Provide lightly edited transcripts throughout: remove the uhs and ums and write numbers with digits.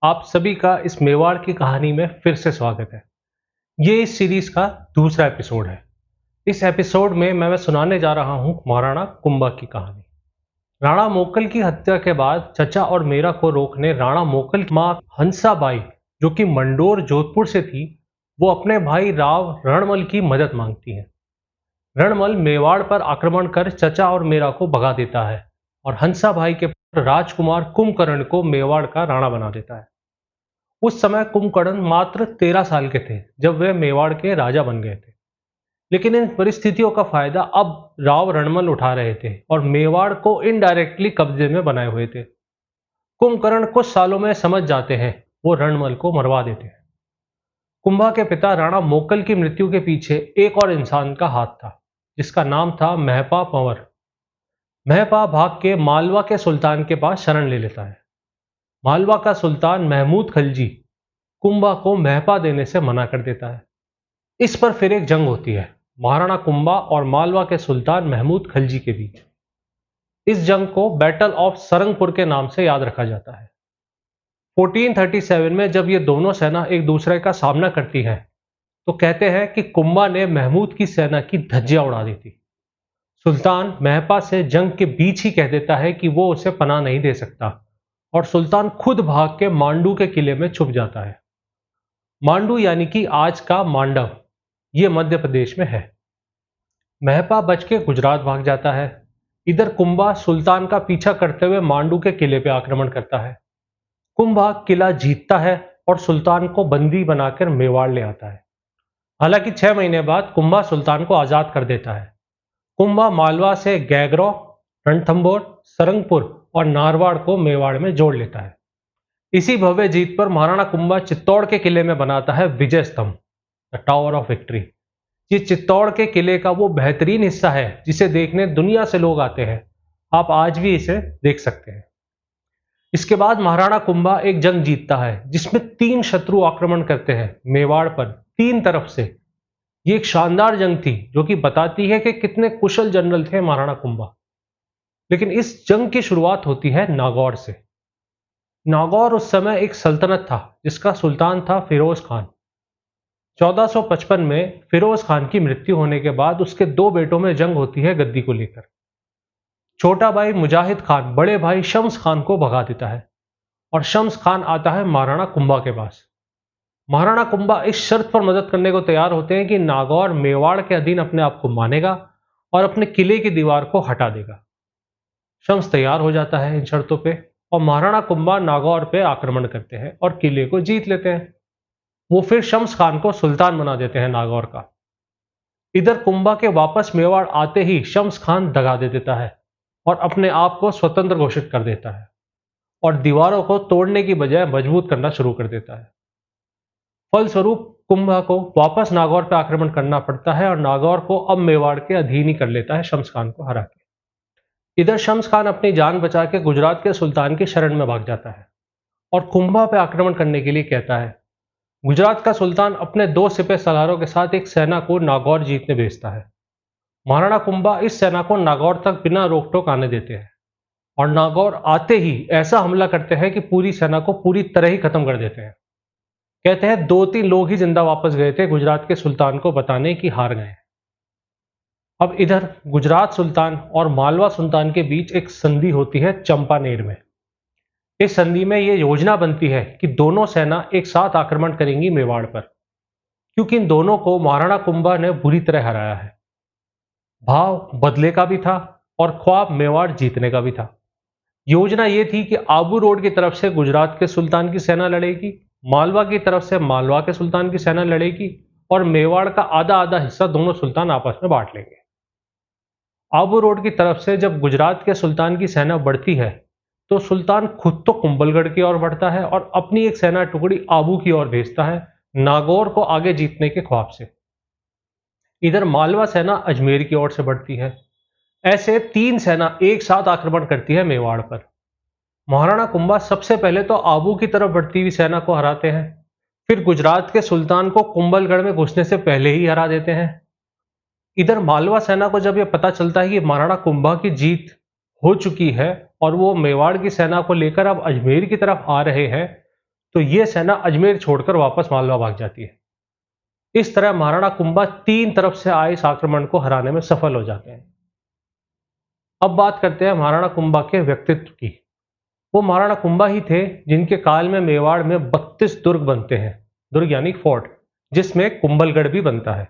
आप सभी का इस मेवाड़ की कहानी में फिर से स्वागत है। ये इस सीरीज का दूसरा एपिसोड है। इस एपिसोड में मैं सुनाने जा रहा हूँ महाराणा कुंभा की कहानी। राणा मोकल की हत्या के बाद चचा और मेरा को रोकने राणा मोकल की माँ हंसाबाई, जो कि मंडोर जोधपुर से थी, वो अपने भाई राव रणमल की मदद मांगती है। रणमल मेवाड़ पर आक्रमण कर चचा और मेरा को भगा देता है और हंसाबाई के पुत्र राजकुमार कुंभकर्ण को मेवाड़ का राणा बना देता है। उस समय कुंभकर्ण मात्र 13 साल के थे जब वे मेवाड़ के राजा बन गए थे। लेकिन इन परिस्थितियों का फायदा अब राव रणमल उठा रहे थे और मेवाड़ को इनडायरेक्टली कब्जे में बनाए हुए थे। कुंभकर्ण कुछ सालों में समझ जाते हैं, वो रणमल को मरवा देते हैं। कुंभा के पिता राणा मोकल की मृत्यु के पीछे एक और इंसान का हाथ था, जिसका नाम था महपा पंवर। महपा भाग के मालवा के सुल्तान के पास शरण ले लेता है। मालवा का सुल्तान महमूद खलजी कुंभा को महपा देने से मना कर देता है। इस पर फिर एक जंग होती है, महाराणा कुंभा और मालवा के सुल्तान महमूद खलजी के बीच। इस जंग को बैटल ऑफ सरंगपुर के नाम से याद रखा जाता है। 1437 में जब ये दोनों सेना एक दूसरे का सामना करती हैं, तो कहते हैं कि कुंभा ने महमूद की सेना की धज्जियां उड़ा दी थी। सुल्तान महपा से जंग के बीच ही कह देता है कि वो उसे पनाह नहीं दे सकता और सुल्तान खुद भाग के मांडू के किले में छुप जाता है। मांडू यानी कि आज का मांडव, ये मध्य प्रदेश में है। महपा बच के गुजरात भाग जाता है। इधर कुंभा सुल्तान का पीछा करते हुए मांडू के किले पर आक्रमण करता है। कुंभा किला जीतता है और सुल्तान को बंदी बनाकर मेवाड़ ले आता है। हालांकि 6 महीने बाद कुंभा सुल्तान को आजाद कर देता है। कुंभा मालवा से गैगरो, रणथंभौर, सरंगपुर और नारवाड़ को मेवाड़ में जोड़ लेता है। इसी भव्य जीत पर महाराणा कुंभा चित्तौड़ के किले में बनाता है विजय स्तंभ, द टावर ऑफ विक्ट्री। ये चित्तौड़ के किले का वो बेहतरीन हिस्सा है जिसे देखने दुनिया से लोग आते हैं। आप आज भी इसे देख सकते हैं। इसके बाद महाराणा कुंभा एक जंग जीतता है जिसमें 3 शत्रु आक्रमण करते हैं मेवाड़ पर 3 तरफ से। ये एक शानदार जंग थी जो कि बताती है कि कितने कुशल जनरल थे महाराणा कुंभा। लेकिन इस जंग की शुरुआत होती है नागौर से। नागौर उस समय एक सल्तनत था जिसका सुल्तान था फिरोज खान। 1455 में फिरोज खान की मृत्यु होने के बाद उसके 2 बेटों में जंग होती है गद्दी को लेकर। छोटा भाई मुजाहिद खान बड़े भाई शम्स खान को भगा देता है और शम्स खान आता है महाराणा कुंभा के पास। महाराणा कुंभा इस शर्त पर मदद करने को तैयार होते हैं कि नागौर मेवाड़ के अधीन अपने आप को मानेगा और अपने किले की दीवार को हटा देगा। शम्स तैयार हो जाता है इन शर्तों पे और महाराणा कुंभा नागौर पे आक्रमण करते हैं और किले को जीत लेते हैं। वो फिर शम्स खान को सुल्तान बना देते हैं नागौर का। इधर कुंभा के वापस मेवाड़ आते ही शम्स खान दगा दे देता है और अपने आप को स्वतंत्र घोषित कर देता है और दीवारों को तोड़ने की बजाय मजबूत करना शुरू कर देता है। फलस्वरूप कुंभा को वापस नागौर पर आक्रमण करना पड़ता है और नागौर को अब मेवाड़ के अधीन ही कर लेता है शम्स खान को हरा के। इधर शम्स खान अपनी जान बचा के गुजरात के सुल्तान की शरण में भाग जाता है और कुंभा पर आक्रमण करने के लिए कहता है। गुजरात का सुल्तान अपने 2 सिपह सलारों के साथ एक सेना को नागौर जीतने भेजता है। महाराणा कुंभा इस सेना को नागौर तक बिना रोक टोक आने देते हैं और नागौर आते ही ऐसा हमला करते हैं कि पूरी सेना को पूरी तरह ही खत्म कर देते हैं। कहते हैं 2-3 लोग ही जिंदा वापस गए थे गुजरात के सुल्तान को बताने कि हार गए। अब इधर गुजरात सुल्तान और मालवा सुल्तान के बीच एक संधि होती है चंपानेर में। इस संधि में यह योजना बनती है कि दोनों सेना एक साथ आक्रमण करेंगी मेवाड़ पर, क्योंकि इन दोनों को महाराणा कुंभा ने बुरी तरह हराया है। भाव बदले का भी था और ख्वाब मेवाड़ जीतने का भी था। योजना यह थी कि आबू रोड की तरफ से गुजरात के सुल्तान की सेना लड़ेगी, मालवा की तरफ से मालवा के सुल्तान की सेना लड़ेगी और मेवाड़ का आधा आधा हिस्सा दोनों सुल्तान आपस में बांट लेंगे। आबू रोड की तरफ से जब गुजरात के सुल्तान की सेना बढ़ती है तो सुल्तान खुद तो कुंभलगढ़ की ओर बढ़ता है और अपनी एक सेना टुकड़ी आबू की ओर भेजता है नागौर को आगे जीतने के ख्वाब से। इधर मालवा सेना अजमेर की ओर से बढ़ती है। ऐसे 3 सेना एक साथ आक्रमण करती है मेवाड़ पर। महाराणा कुंभा सबसे पहले तो आबू की तरफ बढ़ती हुई सेना को हराते हैं, फिर गुजरात के सुल्तान को कुंभलगढ़ में घुसने से पहले ही हरा देते हैं। इधर मालवा सेना को जब यह पता चलता है कि महाराणा कुंभा की जीत हो चुकी है और वो मेवाड़ की सेना को लेकर अब अजमेर की तरफ आ रहे हैं, तो ये सेना अजमेर छोड़कर वापस मालवा भाग जाती है। इस तरह महाराणा कुंभा 3 तरफ से आए इस आक्रमण को हराने में सफल हो जाते हैं। अब बात करते हैं महाराणा कुंभा के व्यक्तित्व की। वो महाराणा कुंभा ही थे जिनके काल में मेवाड़ में 32 दुर्ग बनते हैं, दुर्ग यानी फोर्ट, जिसमें कुंभलगढ़ भी बनता है।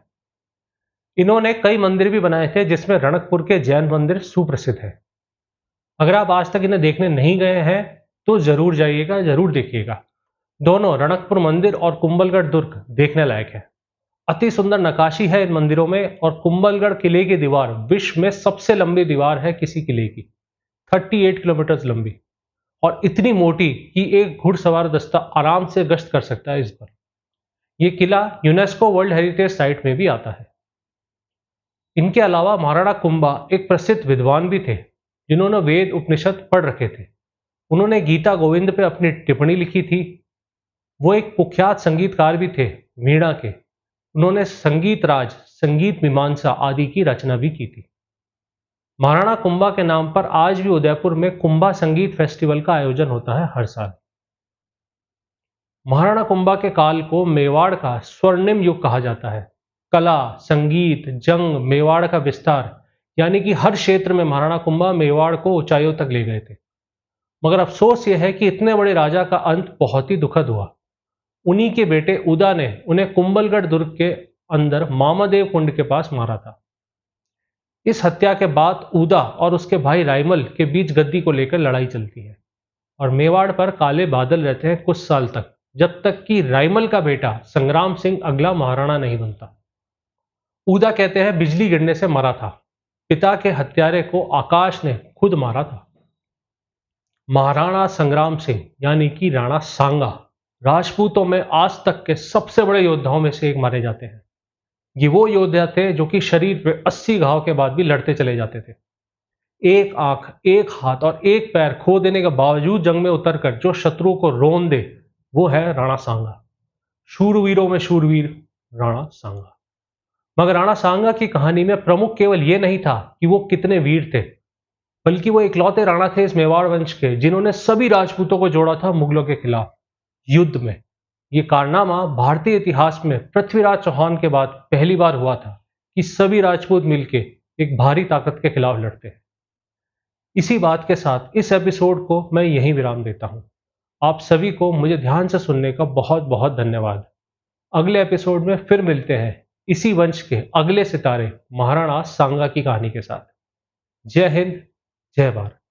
इन्होंने कई मंदिर भी बनाए थे, जिसमें रणकपुर के जैन मंदिर सुप्रसिद्ध है। अगर आप आज तक इन्हें देखने नहीं गए हैं तो जरूर जाइएगा, जरूर देखिएगा। दोनों रणकपुर मंदिर और कुंभलगढ़ दुर्ग देखने लायक है। अति सुंदर नक्काशी है इन मंदिरों में, और कुंभलगढ़ किले की दीवार विश्व में सबसे लंबी दीवार है किसी किले की, 38 किलोमीटर लंबी, और इतनी मोटी कि एक घुड़सवार दस्ता आराम से गश्त कर सकता है इस पर। यह किला यूनेस्को वर्ल्ड हेरिटेज साइट में भी आता है। इनके अलावा महाराणा कुंभा एक प्रसिद्ध विद्वान भी थे, जिन्होंने वेद उपनिषद पढ़ रखे थे। उन्होंने गीता गोविंद पे अपनी टिप्पणी लिखी थी। वो एक कुख्यात संगीतकार भी थे, वीणा के। उन्होंने संगीत राज, संगीत मीमांसा आदि की रचना भी की थी। महाराणा कुंभा के नाम पर आज भी उदयपुर में कुंभा संगीत फेस्टिवल का आयोजन होता है हर साल। महाराणा कुंभा के काल को मेवाड़ का स्वर्णिम युग कहा जाता है। कला, संगीत, जंग, मेवाड़ का विस्तार, यानी कि हर क्षेत्र में महाराणा कुंभा मेवाड़ को ऊंचाइयों तक ले गए थे। मगर अफसोस यह है कि इतने बड़े राजा का अंत बहुत ही दुखद हुआ। उन्हीं के बेटे उदा ने उन्हें कुंभलगढ़ दुर्ग के अंदर मामादेव कुंड के पास मारा था। इस हत्या के बाद उदा और उसके भाई रायमल के बीच गद्दी को लेकर लड़ाई चलती है, और मेवाड़ पर काले बादल रहते हैं कुछ साल तक, जब तक कि रायमल का बेटा संग्राम सिंह अगला महाराणा नहीं बनता। उदा कहते हैं बिजली गिरने से मरा था। पिता के हत्यारे को आकाश ने खुद मारा था। महाराणा संग्राम सिंह यानी कि राणा सांगा राजपूतों में आज तक के सबसे बड़े योद्धाओं में से एक माने जाते हैं। ये वो योद्धा थे जो कि शरीर पे 80 घाव के बाद भी लड़ते चले जाते थे। एक आंख, एक हाथ और एक पैर खो देने के बावजूद जंग में उतरकर जो शत्रुओं को रोन दे, वो है राणा सांगा। शूरवीरों में शूरवीर राणा सांगा। मगर राणा सांगा की कहानी में प्रमुख केवल ये नहीं था कि वो कितने वीर थे, बल्कि वो इकलौते राणा थे इस मेवाड़ वंश के जिन्होंने सभी राजपूतों को जोड़ा था मुगलों के खिलाफ युद्ध में। ये कारनामा भारतीय इतिहास में पृथ्वीराज चौहान के बाद पहली बार हुआ था कि सभी राजपूत मिलके एक भारी ताकत के खिलाफ लड़ते हैं। इसी बात के साथ इस एपिसोड को मैं यहीं विराम देता हूं। आप सभी को मुझे ध्यान से सुनने का बहुत बहुत धन्यवाद। अगले एपिसोड में फिर मिलते हैं इसी वंश के अगले सितारे महाराणा सांगा की कहानी के साथ। जय हिंद, जय भारत।